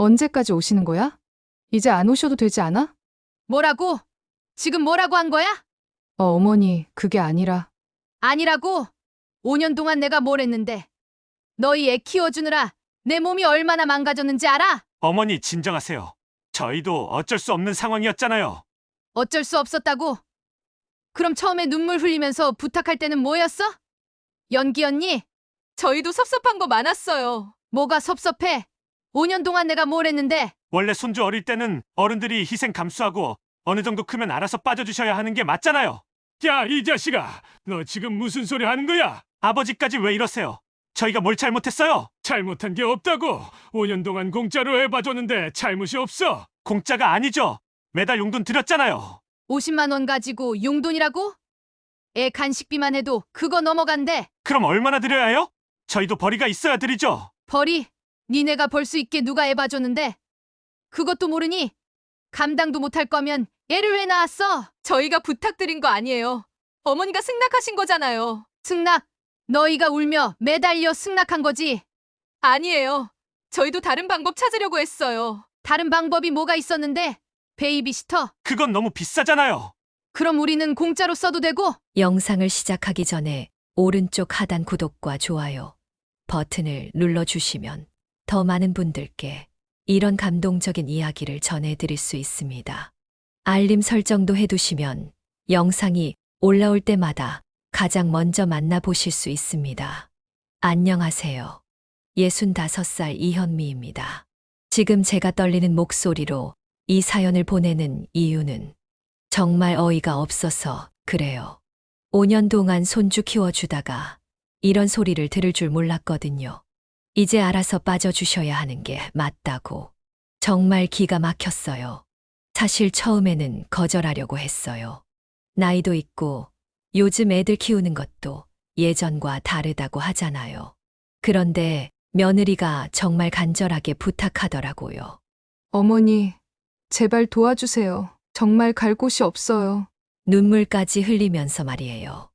언제까지 오시는 거야? 이제 안 오셔도 되지 않아? 뭐라고? 지금 뭐라고 한 거야? 어머니, 그게 아니라. 아니라고? 5년 동안 내가 뭘 했는데. 너희 애 키워주느라 내 몸이 얼마나 망가졌는지 알아? 어머니 진정하세요. 저희도 어쩔 수 없는 상황이었잖아요. 어쩔 수 없었다고? 그럼 처음에 눈물 흘리면서 부탁할 때는 뭐였어? 연기 언니? 저희도 섭섭한 거 많았어요. 뭐가 섭섭해? 5년 동안 내가 뭘 했는데? 원래 손주 어릴 때는 어른들이 희생 감수하고 어느 정도 크면 알아서 빠져주셔야 하는 게 맞잖아요. 야, 이 자식아. 너 지금 무슨 소리 하는 거야? 아버지까지 왜 이러세요? 저희가 뭘 잘못했어요? 잘못한 게 없다고. 5년 동안 공짜로 애 봐줬는데 잘못이 없어. 공짜가 아니죠. 매달 용돈 드렸잖아요. 50만 원 가지고 용돈이라고? 애 간식비만 해도 그거 넘어간대. 그럼 얼마나 드려야 해요? 저희도 벌이가 있어야 드리죠. 벌이 니네가 벌 수 있게 누가 애 봐줬는데? 그것도 모르니? 감당도 못할 거면 애를 왜 낳았어? 저희가 부탁드린 거 아니에요. 어머니가 승낙하신 거잖아요. 승낙? 너희가 울며 매달려 승낙한 거지? 아니에요. 저희도 다른 방법 찾으려고 했어요. 다른 방법이 뭐가 있었는데? 베이비시터? 그건 너무 비싸잖아요. 그럼 우리는 공짜로 써도 되고? 영상을 시작하기 전에 오른쪽 하단 구독과 좋아요 버튼을 눌러주시면 더 많은 분들께 이런 감동적인 이야기를 전해드릴 수 있습니다. 알림 설정도 해두시면 영상이 올라올 때마다 가장 먼저 만나보실 수 있습니다. 안녕하세요. 65살 이현미입니다. 지금 제가 떨리는 목소리로 이 사연을 보내는 이유는 정말 어이가 없어서 그래요. 5년 동안 손주 키워주다가 이런 소리를 들을 줄 몰랐거든요. 이제 알아서 빠져주셔야 하는 게 맞다고. 정말 기가 막혔어요. 사실 처음에는 거절하려고 했어요. 나이도 있고 요즘 애들 키우는 것도 예전과 다르다고 하잖아요. 그런데 며느리가 정말 간절하게 부탁하더라고요. 어머니, 제발 도와주세요. 정말 갈 곳이 없어요. 눈물까지 흘리면서 말이에요.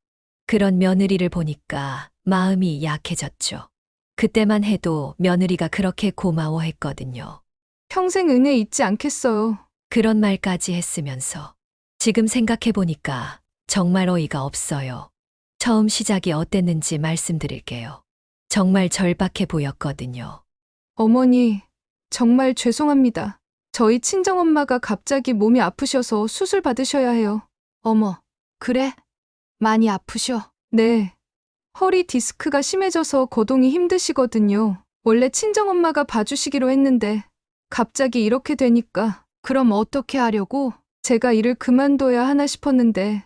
그런 며느리를 보니까 마음이 약해졌죠. 그때만 해도 며느리가 그렇게 고마워했거든요. 평생 은혜 잊지 않겠어요. 그런 말까지 했으면서 지금 생각해보니까 정말 어이가 없어요. 처음 시작이 어땠는지 말씀드릴게요. 정말 절박해 보였거든요. 어머니, 정말 죄송합니다. 저희 친정엄마가 갑자기 몸이 아프셔서 수술 받으셔야 해요. 어머, 그래? 많이 아프셔? 네. 허리 디스크가 심해져서 거동이 힘드시거든요. 원래 친정엄마가 봐주시기로 했는데 갑자기 이렇게 되니까 그럼 어떻게 하려고? 제가 일을 그만둬야 하나 싶었는데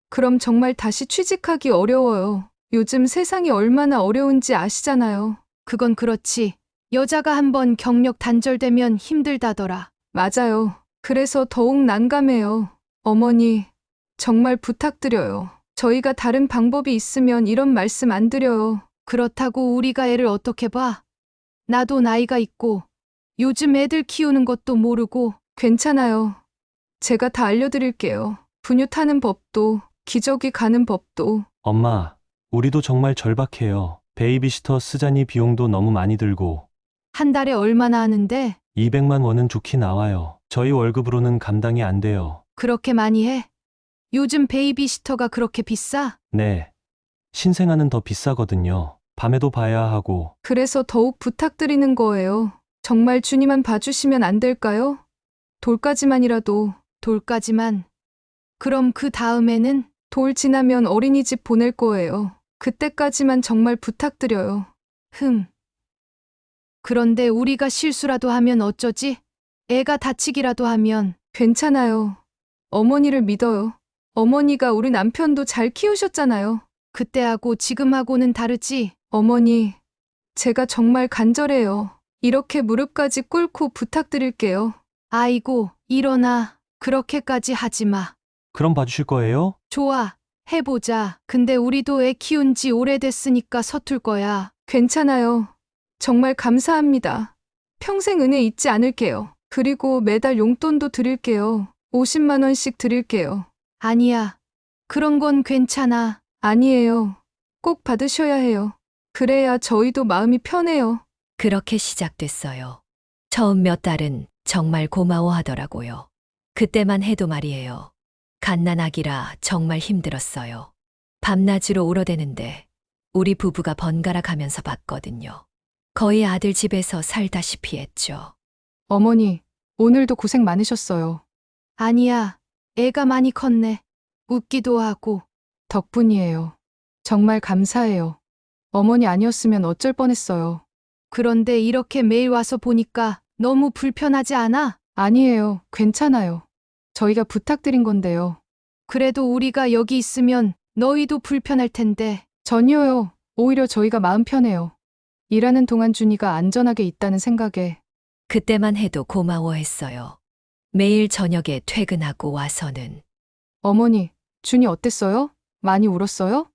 그럼 정말 다시 취직하기 어려워요. 요즘 세상이 얼마나 어려운지 아시잖아요. 그건 그렇지. 여자가 한번 경력 단절되면 힘들다더라. 맞아요. 그래서 더욱 난감해요. 어머니, 정말 부탁드려요. 저희가 다른 방법이 있으면 이런 말씀 안 드려요. 그렇다고 우리가 애를 어떻게 봐? 나도 나이가 있고 요즘 애들 키우는 것도 모르고. 괜찮아요. 제가 다 알려드릴게요. 분유 타는 법도, 기저귀 가는 법도. 엄마, 우리도 정말 절박해요. 베이비시터 쓰자니 비용도 너무 많이 들고 한 달에 얼마나 하는데? 200만 원은 좋게 나와요. 저희 월급으로는 감당이 안 돼요. 그렇게 많이 해? 요즘 베이비시터가 그렇게 비싸? 네. 신생아는 더 비싸거든요. 밤에도 봐야 하고. 그래서 더욱 부탁드리는 거예요. 정말 주님만 봐주시면 안 될까요? 돌까지만이라도. 돌까지만. 그럼 그 다음에는? 돌 지나면 어린이집 보낼 거예요. 그때까지만 정말 부탁드려요. 그런데 우리가 실수라도 하면 어쩌지? 애가 다치기라도 하면. 괜찮아요. 어머니를 믿어요. 어머니가 우리 남편도 잘 키우셨잖아요. 그때하고 지금하고는 다르지? 어머니, 제가 정말 간절해요. 이렇게 무릎까지 꿇고 부탁드릴게요. 아이고, 일어나. 그렇게까지 하지 마. 그럼 봐주실 거예요? 좋아, 해보자. 근데 우리도 애 키운 지 오래됐으니까 서툴 거야. 괜찮아요. 정말 감사합니다. 평생 은혜 잊지 않을게요. 그리고 매달 용돈도 드릴게요. 50만 원씩 드릴게요. 아니야. 그런 건 괜찮아. 아니에요. 꼭 받으셔야 해요. 그래야 저희도 마음이 편해요. 그렇게 시작됐어요. 처음 몇 달은 정말 고마워하더라고요. 그때만 해도 말이에요. 갓난아기라 정말 힘들었어요. 밤낮으로 울어대는데 우리 부부가 번갈아 가면서 봤거든요. 거의 아들 집에서 살다시피 했죠. 어머니, 오늘도 고생 많으셨어요. 아니야. 애가 많이 컸네. 웃기도 하고. 덕분이에요. 정말 감사해요. 어머니 아니었으면 어쩔 뻔했어요. 그런데 이렇게 매일 와서 보니까 너무 불편하지 않아? 아니에요. 괜찮아요. 저희가 부탁드린 건데요. 그래도 우리가 여기 있으면 너희도 불편할 텐데. 전혀요. 오히려 저희가 마음 편해요. 일하는 동안 준이가 안전하게 있다는 생각에. 그때만 해도 고마워했어요. 매일 저녁에 퇴근하고 와서는 어머니, 준이 어땠어요? 많이 울었어요?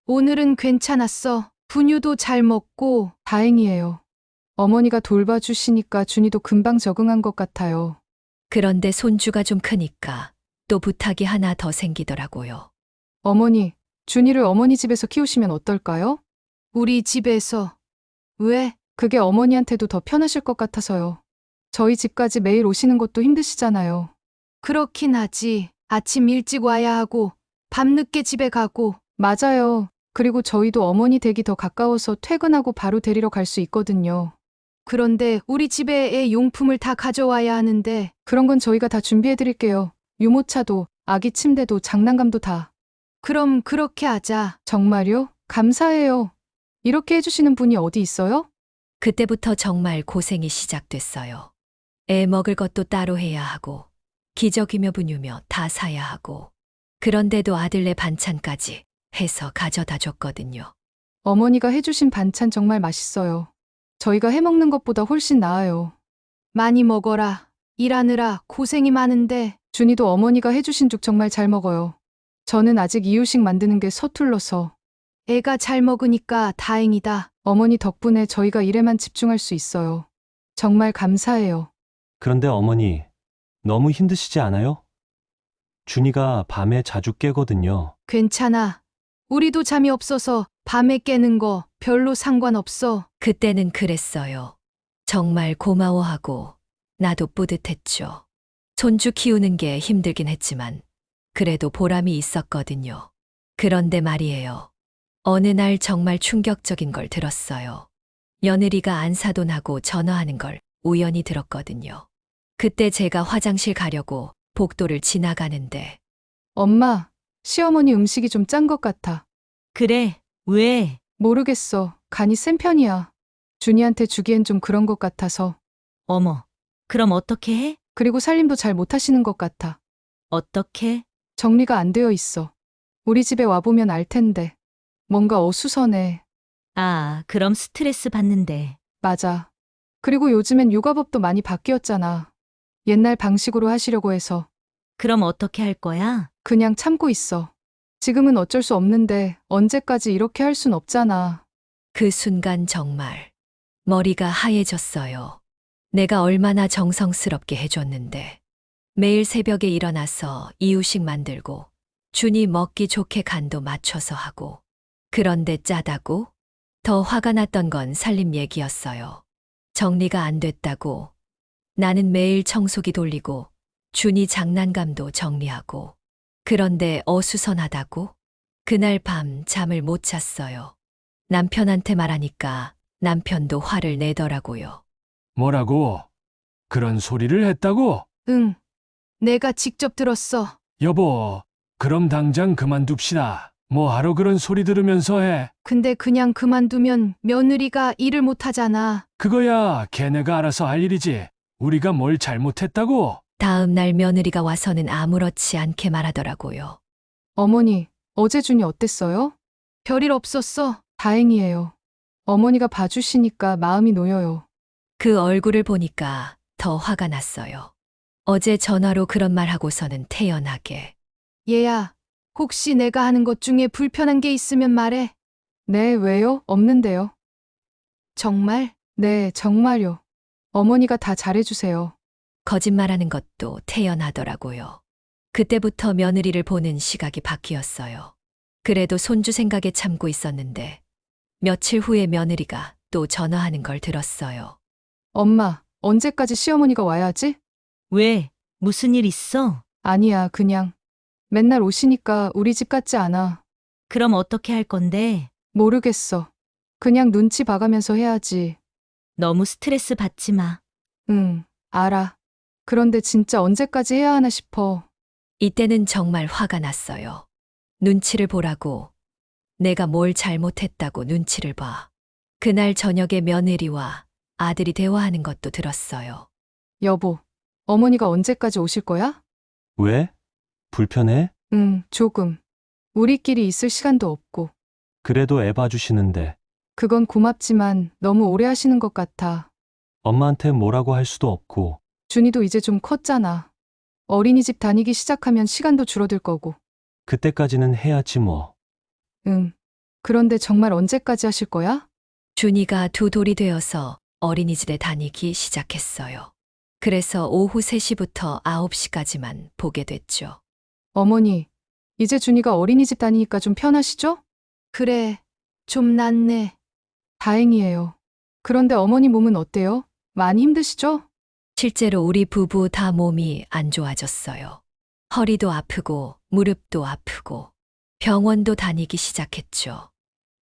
오늘은 괜찮았어. 분유도 잘 먹고. 다행이에요. 어머니가 돌봐주시니까 준이도 금방 적응한 것 같아요. 그런데 손주가 좀 크니까 또 부탁이 하나 더 생기더라고요. 어머니, 준이를 어머니 집에서 키우시면 어떨까요? 우리 집에서. 왜? 그게 어머니한테도 더 편하실 것 같아서요. 저희 집까지 매일 오시는 것도 힘드시잖아요. 그렇긴 하지. 아침 일찍 와야 하고 밤늦게 집에 가고. 맞아요. 그리고 저희도 어머니 댁이 더 가까워서 퇴근하고 바로 데리러 갈 수 있거든요. 그런데 우리 집에 애 용품을 다 가져와야 하는데. 그런 건 저희가 다 준비해 드릴게요. 유모차도, 아기 침대도, 장난감도 다. 그럼 그렇게 하자. 정말요? 감사해요. 이렇게 해주시는 분이 어디 있어요? 그때부터 정말 고생이 시작됐어요. 애 먹을 것도 따로 해야 하고, 기저귀며 분유며 다 사야 하고, 그런데도 아들네 반찬까지 해서 가져다 줬거든요. 어머니가 해주신 반찬 정말 맛있어요. 저희가 해먹는 것보다 훨씬 나아요. 많이 먹어라. 일하느라 고생이 많은데. 준이도 어머니가 해주신 죽 정말 잘 먹어요. 저는 아직 이유식 만드는 게 서툴러서. 애가 잘 먹으니까 다행이다. 어머니 덕분에 저희가 일에만 집중할 수 있어요. 정말 감사해요. 그런데 어머니, 너무 힘드시지 않아요? 준이가 밤에 자주 깨거든요. 괜찮아. 우리도 잠이 없어서 밤에 깨는 거 별로 상관없어. 그때는 그랬어요. 정말 고마워하고 나도 뿌듯했죠. 손주 키우는 게 힘들긴 했지만 그래도 보람이 있었거든요. 그런데 말이에요. 어느 날 정말 충격적인 걸 들었어요. 며느리가 안사돈하고 전화하는 걸 우연히 들었거든요. 그때 제가 화장실 가려고 복도를 지나가는데 엄마, 시어머니 음식이 좀 짠 것 같아. 그래, 왜? 모르겠어. 간이 센 편이야. 준이한테 주기엔 좀 그런 것 같아서. 어머, 그럼 어떻게 해? 그리고 살림도 잘 못하시는 것 같아. 어떻게? 정리가 안 되어 있어. 우리 집에 와보면 알 텐데. 뭔가 어수선해. 아, 그럼 스트레스 받는데. 맞아. 그리고 요즘엔 육아법도 많이 바뀌었잖아. 옛날 방식으로 하시려고 해서 그럼 어떻게 할 거야? 그냥 참고 있어. 지금은 어쩔 수 없는데 언제까지 이렇게 할 순 없잖아. 그 순간 정말 머리가 하얘졌어요. 내가 얼마나 정성스럽게 해줬는데. 매일 새벽에 일어나서 이유식 만들고 준이 먹기 좋게 간도 맞춰서 하고. 그런데 짜다고? 더 화가 났던 건 살림 얘기였어요. 정리가 안 됐다고. 나는 매일 청소기 돌리고 준이 장난감도 정리하고. 그런데 어수선하다고? 그날 밤 잠을 못 잤어요. 남편한테 말하니까 남편도 화를 내더라고요. 뭐라고? 그런 소리를 했다고? 응. 내가 직접 들었어. 여보, 그럼 당장 그만둡시다. 뭐하러 그런 소리 들으면서 해? 근데 그냥 그만두면 며느리가 일을 못 하잖아. 그거야 걔네가 알아서 할 일이지. 우리가 뭘 잘못했다고? 다음 날 며느리가 와서는 아무렇지 않게 말하더라고요. 어머니, 어제 준이 어땠어요? 별일 없었어. 다행이에요. 어머니가 봐주시니까 마음이 놓여요. 그 얼굴을 보니까 더 화가 났어요. 어제 전화로 그런 말 하고서는 태연하게. 얘야, 혹시 내가 하는 것 중에 불편한 게 있으면 말해. 네, 왜요? 없는데요. 정말? 네, 정말요. 어머니가 다 잘해주세요. 거짓말하는 것도 태연하더라고요. 그때부터 며느리를 보는 시각이 바뀌었어요. 그래도 손주 생각에 참고 있었는데 며칠 후에 며느리가 또 전화하는 걸 들었어요. 엄마, 언제까지 시어머니가 와야 하지? 왜? 무슨 일 있어? 아니야, 그냥. 맨날 오시니까 우리 집 같지 않아. 그럼 어떻게 할 건데? 모르겠어. 그냥 눈치 봐가면서 해야지. 너무 스트레스 받지 마. 응, 알아. 그런데 진짜 언제까지 해야 하나 싶어. 이때는 정말 화가 났어요. 눈치를 보라고. 내가 뭘 잘못했다고 눈치를 봐. 그날 저녁에 며느리와 아들이 대화하는 것도 들었어요. 여보, 어머니가 언제까지 오실 거야? 왜? 불편해? 응, 조금. 우리끼리 있을 시간도 없고. 그래도 애 봐주시는데 그건 고맙지만 너무 오래 하시는 것 같아. 엄마한테 뭐라고 할 수도 없고. 준이도 이제 좀 컸잖아. 어린이집 다니기 시작하면 시간도 줄어들 거고. 그때까지는 해야지 뭐. 응. 그런데 정말 언제까지 하실 거야? 준이가 두 돌이 되어서 어린이집에 다니기 시작했어요. 그래서 오후 3시부터 9시까지만 보게 됐죠. 어머니, 이제 준이가 어린이집 다니니까 좀 편하시죠? 그래, 좀 낫네. 다행이에요. 그런데 어머니 몸은 어때요? 많이 힘드시죠? 실제로 우리 부부 다 몸이 안 좋아졌어요. 허리도 아프고 무릎도 아프고 병원도 다니기 시작했죠.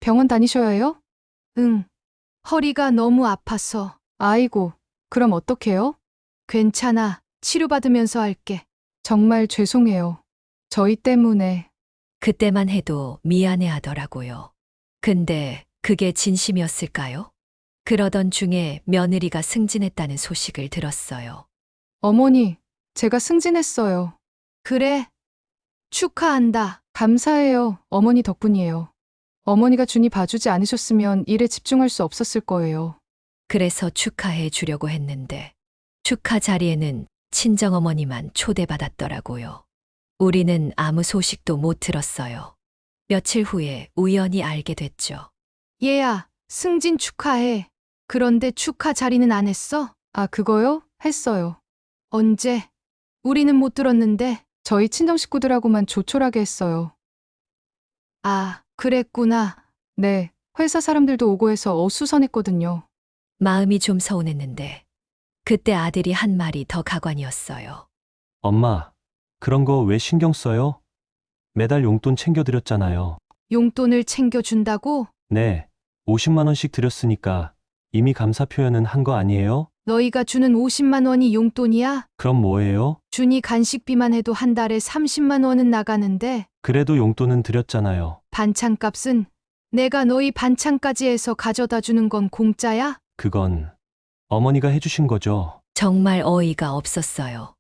병원 다니셔야 해요? 응. 허리가 너무 아파서. 아이고, 그럼 어떡해요? 괜찮아. 치료받으면서 할게. 정말 죄송해요. 저희 때문에. 그때만 해도 미안해 하더라고요. 근데 그게 진심이었을까요? 그러던 중에 며느리가 승진했다는 소식을 들었어요. 어머니, 제가 승진했어요. 그래. 축하한다. 감사해요. 어머니 덕분이에요. 어머니가 준이 봐주지 않으셨으면 일에 집중할 수 없었을 거예요. 그래서 축하해 주려고 했는데 축하 자리에는 친정어머니만 초대받았더라고요. 우리는 아무 소식도 못 들었어요. 며칠 후에 우연히 알게 됐죠. 얘야, 승진 축하해. 그런데 축하 자리는 안 했어? 아, 그거요? 했어요. 언제? 우리는 못 들었는데. 저희 친정 식구들하고만 조촐하게 했어요. 아, 그랬구나. 네, 회사 사람들도 오고 해서 어수선했거든요. 마음이 좀 서운했는데 그때 아들이 한 말이 더 가관이었어요. 엄마, 그런 거 왜 신경 써요? 매달 용돈 챙겨드렸잖아요. 용돈을 챙겨준다고? 네, 50만 원씩 드렸으니까 이미 감사 표현은 한 거 아니에요? 너희가 주는 50만 원이 용돈이야? 그럼 뭐예요? 준이 간식비만 해도 한 달에 30만 원은 나가는데 그래도 용돈은 드렸잖아요. 반찬값은 내가 너희 반찬까지 해서 가져다 주는 건 공짜야? 그건 어머니가 해주신 거죠. 정말 어이가 없었어요.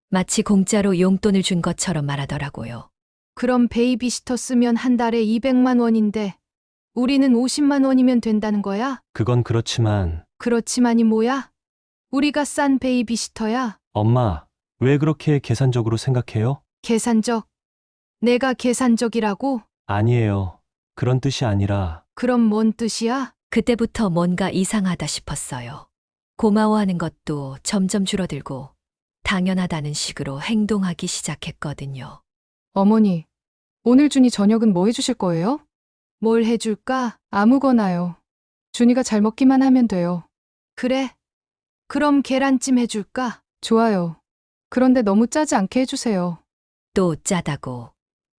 마치 공짜로 용돈을 준 것처럼 말하더라고요. 그럼 베이비시터 쓰면 한 달에 200만 원인데 우리는 50만 원이면 된다는 거야? 그건 그렇지만 그렇지만이 뭐야? 우리가 싼 베이비시터야. 엄마, 왜 그렇게 계산적으로 생각해요? 계산적. 내가 계산적이라고? 아니에요. 그런 뜻이 아니라 그럼 뭔 뜻이야? 그때부터 뭔가 이상하다 싶었어요. 고마워하는 것도 점점 줄어들고 당연하다는 식으로 행동하기 시작했거든요. 어머니, 오늘 준이 저녁은 뭐 해주실 거예요? 뭘 해줄까? 아무거나요. 준이가 잘 먹기만 하면 돼요. 그래. 그럼 계란찜 해줄까? 좋아요. 그런데 너무 짜지 않게 해주세요. 또 짜다고.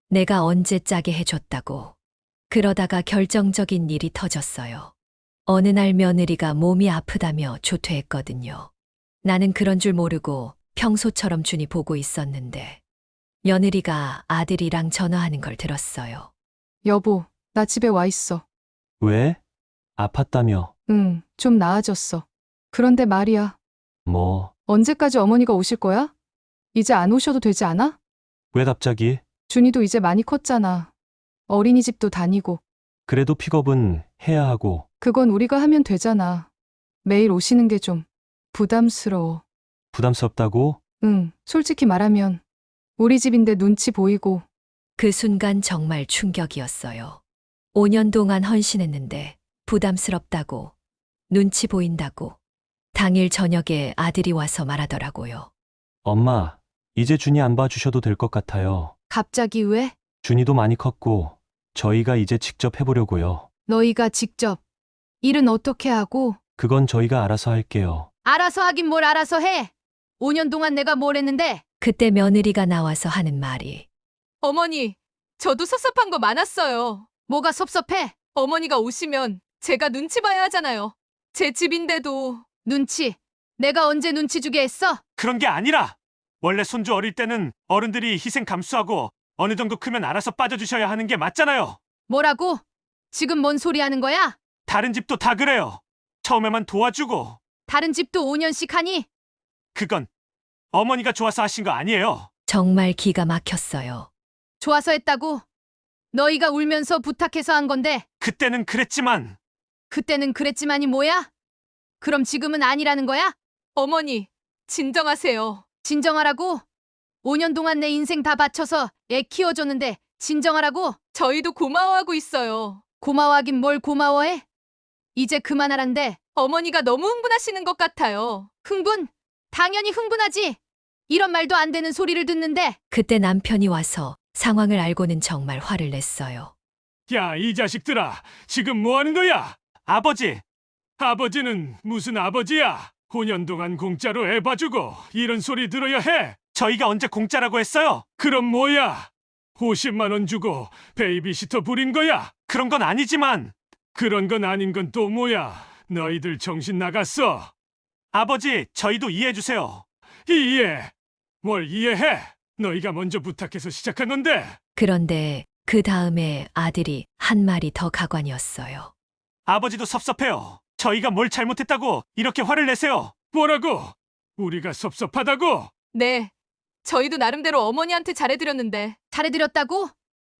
내가 언제 짜게 해줬다고. 그러다가 결정적인 일이 터졌어요. 어느 날 며느리가 몸이 아프다며 조퇴했거든요. 나는 그런 줄 모르고 평소처럼 준이 보고 있었는데 며느리가 아들이랑 전화하는 걸 들었어요. 여보, 나 집에 와 있어. 왜? 아팠다며. 응, 좀 나아졌어. 그런데 말이야. 뭐, 언제까지 어머니가 오실 거야? 이제 안 오셔도 되지 않아? 왜 갑자기? 준이도 이제 많이 컸잖아. 어린이집도 다니고. 그래도 픽업은 해야 하고. 그건 우리가 하면 되잖아. 매일 오시는 게 좀 부담스러워. 부담스럽다고? 응, 솔직히 말하면 우리 집인데 눈치 보이고. 그 순간 정말 충격이었어요. 5년 동안 헌신했는데 부담스럽다고, 눈치 보인다고. 당일 저녁에 아들이 와서 말하더라고요. 엄마, 이제 준이 안 봐주셔도 될 것 같아요. 갑자기 왜? 준이도 많이 컸고, 저희가 이제 직접 해보려고요. 너희가 직접. 일은 어떻게 하고? 그건 저희가 알아서 할게요. 알아서 하긴 뭘 알아서 해. 5년 동안 내가 뭘 했는데. 그때 며느리가 나와서 하는 말이 어머니, 저도 섭섭한 거 많았어요. 뭐가 섭섭해? 어머니가 오시면 제가 눈치 봐야 하잖아요. 제 집인데도. 눈치? 내가 언제 눈치 주게 했어? 그런 게 아니라 원래 손주 어릴 때는 어른들이 희생 감수하고 어느 정도 크면 알아서 빠져주셔야 하는 게 맞잖아요. 뭐라고? 지금 뭔 소리 하는 거야? 다른 집도 다 그래요. 처음에만 도와주고. 다른 집도 5년씩 하니? 그건 어머니가 좋아서 하신 거 아니에요. 정말 기가 막혔어요. 좋아서 했다고? 너희가 울면서 부탁해서 한 건데 그때는 그랬지만 그때는 그랬지만이 뭐야? 그럼 지금은 아니라는 거야? 어머니, 진정하세요. 진정하라고? 5년 동안 내 인생 다 바쳐서 애 키워줬는데 진정하라고? 저희도 고마워하고 있어요. 고마워하긴 뭘 고마워해? 이제 그만하란데 어머니가 너무 흥분하시는 것 같아요. 흥분? 당연히 흥분하지. 이런 말도 안 되는 소리를 듣는데 그때 남편이 와서 상황을 알고는 정말 화를 냈어요. 야, 이 자식들아, 지금 뭐 하는 거야? 아버지, 아버지는 무슨 아버지야? 5년 동안 공짜로 애 봐주고 이런 소리 들어야 해. 저희가 언제 공짜라고 했어요? 그럼 뭐야? 50만 원 주고 베이비시터 부린 거야? 그런 건 아니지만. 그런 건 아닌 건 또 뭐야? 너희들 정신 나갔어. 아버지, 저희도 이해해 주세요. 이해? 뭘 이해해? 너희가 먼저 부탁해서 시작한 건데. 그런데 그 다음에 아들이 한 말이 더 가관이었어요. 아버지도 섭섭해요. 저희가 뭘 잘못했다고 이렇게 화를 내세요. 뭐라고? 우리가 섭섭하다고? 네, 저희도 나름대로 어머니한테 잘해드렸는데 잘해드렸다고?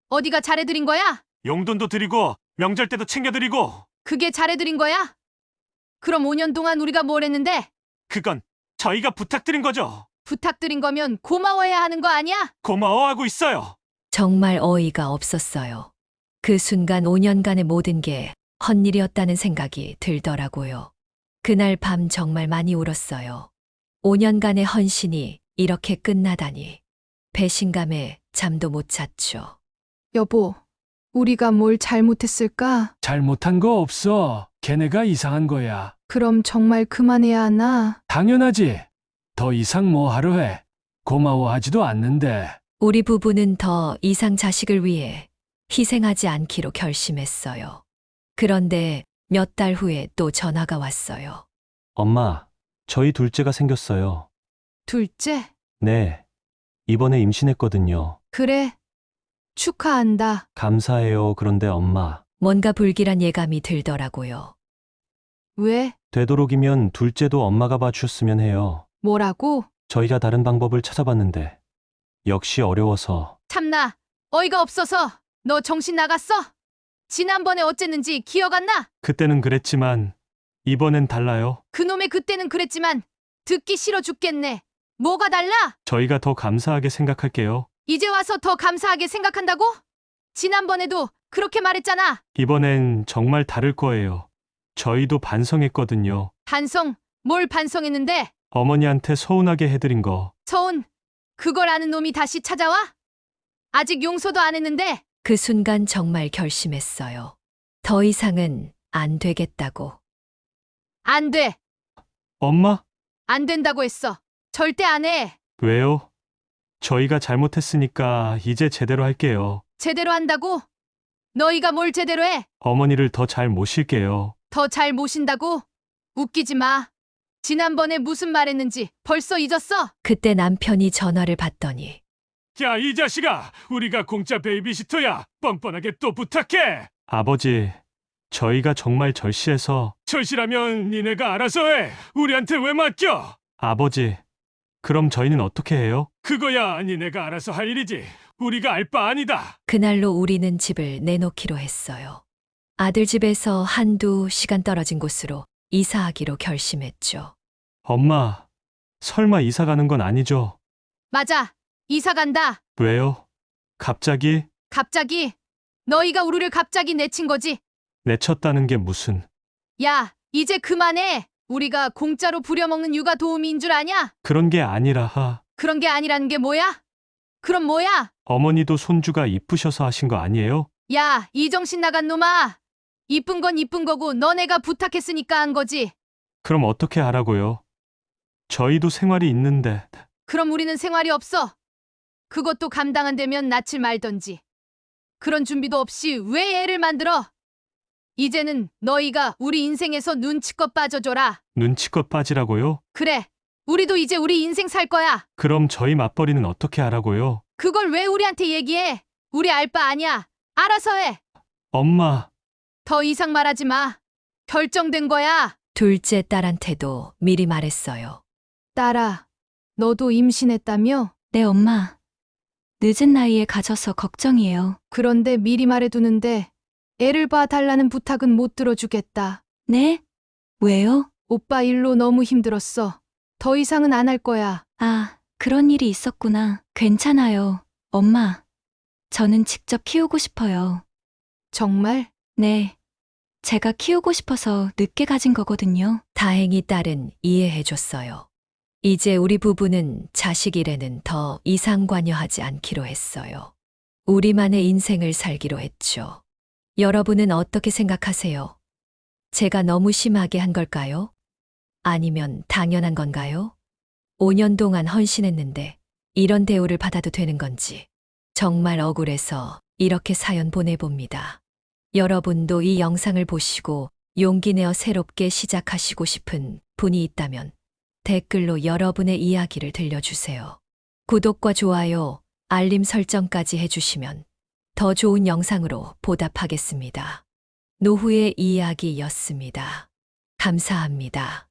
어디가 잘해드린 거야? 용돈도 드리고 명절 때도 챙겨드리고. 그게 잘해드린 거야? 그럼 5년 동안 우리가 뭘 했는데? 그건 저희가 부탁드린 거죠. 부탁드린 거면 고마워해야 하는 거 아니야? 고마워하고 있어요. 정말 어이가 없었어요. 그 순간 5년간의 모든 게 헛일이었다는 생각이 들더라고요. 그날 밤 정말 많이 울었어요. 5년간의 헌신이 이렇게 끝나다니. 배신감에 잠도 못 잤죠. 여보, 우리가 뭘 잘못했을까? 잘못한 거 없어. 걔네가 이상한 거야. 그럼 정말 그만해야 하나? 당연하지. 더 이상 뭐 하러 해. 고마워하지도 않는데. 우리 부부는 더 이상 자식을 위해 희생하지 않기로 결심했어요. 그런데 몇 달 후에 또 전화가 왔어요. 엄마, 저희 둘째가 생겼어요. 둘째? 네. 이번에 임신했거든요. 그래. 축하한다. 감사해요. 그런데 엄마, 뭔가 불길한 예감이 들더라고요. 왜? 되도록이면 둘째도 엄마가 봐주셨으면 해요. 뭐라고? 저희가 다른 방법을 찾아봤는데 역시 어려워서. 참나, 어이가 없어서. 너 정신 나갔어? 지난번에 어쨌는지 기억 안 나? 그때는 그랬지만 이번엔 달라요. 그놈의 그때는 그랬지만 듣기 싫어 죽겠네. 뭐가 달라? 저희가 더 감사하게 생각할게요. 이제 와서 더 감사하게 생각한다고? 지난번에도 그렇게 말했잖아. 이번엔 정말 다를 거예요. 저희도 반성했거든요. 반성? 뭘 반성했는데? 어머니한테 서운하게 해드린 거. 서운? 그걸 아는 놈이 다시 찾아와? 아직 용서도 안 했는데. 그 순간 정말 결심했어요. 더 이상은 안 되겠다고. 안 돼. 엄마? 안 된다고 했어. 절대 안 해. 왜요? 저희가 잘못했으니까 이제 제대로 할게요. 제대로 한다고? 너희가 뭘 제대로 해? 어머니를 더 잘 모실게요. 더 잘 모신다고? 웃기지 마. 지난번에 무슨 말했는지 벌써 잊었어? 그때 남편이 전화를 받더니 야, 이 자식아, 우리가 공짜 베이비시터야. 뻔뻔하게 또 부탁해. 아버지, 저희가 정말 절실해서. 절실하면 니네가 알아서 해. 우리한테 왜 맡겨? 아버지, 그럼 저희는 어떻게 해요? 그거야 니네가 알아서 할 일이지. 우리가 알 바 아니다. 그날로 우리는 집을 내놓기로 했어요. 아들 집에서 한두 시간 떨어진 곳으로 이사하기로 결심했죠. 엄마, 설마 이사 가는 건 아니죠? 맞아. 이사 간다. 왜요? 갑자기? 갑자기. 너희가 우리를 갑자기 내친 거지. 내쳤다는 게 무슨. 야, 이제 그만해. 우리가 공짜로 부려먹는 육아 도우미인 줄 아냐? 그런 게 아니라 그런 게 아니라는 게 뭐야? 그럼 뭐야? 어머니도 손주가 이쁘셔서 하신 거 아니에요? 야, 이 정신 나간 놈아. 이쁜 건 이쁜 거고 너네가 부탁했으니까 한 거지. 그럼 어떻게 하라고요? 저희도 생활이 있는데. 그럼 우리는 생활이 없어. 그것도 감당 안 되면 낯을 말던지. 그런 준비도 없이 왜 애를 만들어? 이제는 너희가 우리 인생에서 눈치껏 빠져줘라. 눈치껏 빠지라고요? 그래, 우리도 이제 우리 인생 살 거야. 그럼 저희 맞벌이는 어떻게 하라고요? 그걸 왜 우리한테 얘기해? 우리 알 바 아니야. 알아서 해. 엄마, 더 이상 말하지 마. 결정된 거야. 둘째 딸한테도 미리 말했어요. 딸아, 너도 임신했다며? 네, 엄마. 늦은 나이에 가져서 걱정이에요. 그런데 미리 말해두는데 애를 봐달라는 부탁은 못 들어주겠다. 네? 왜요? 오빠 일로 너무 힘들었어. 더 이상은 안 할 거야. 아, 그런 일이 있었구나. 괜찮아요. 엄마, 저는 직접 키우고 싶어요. 정말? 네. 제가 키우고 싶어서 늦게 가진 거거든요. 다행히 딸은 이해해줬어요. 이제 우리 부부는 자식 일에는 더 이상 관여하지 않기로 했어요. 우리만의 인생을 살기로 했죠. 여러분은 어떻게 생각하세요? 제가 너무 심하게 한 걸까요? 아니면 당연한 건가요? 5년 동안 헌신했는데 이런 대우를 받아도 되는 건지 정말 억울해서 이렇게 사연 보내봅니다. 여러분도 이 영상을 보시고 용기 내어 새롭게 시작하시고 싶은 분이 있다면 댓글로 여러분의 이야기를 들려주세요. 구독과 좋아요, 알림 설정까지 해주시면 더 좋은 영상으로 보답하겠습니다. 노후의 이야기였습니다. 감사합니다.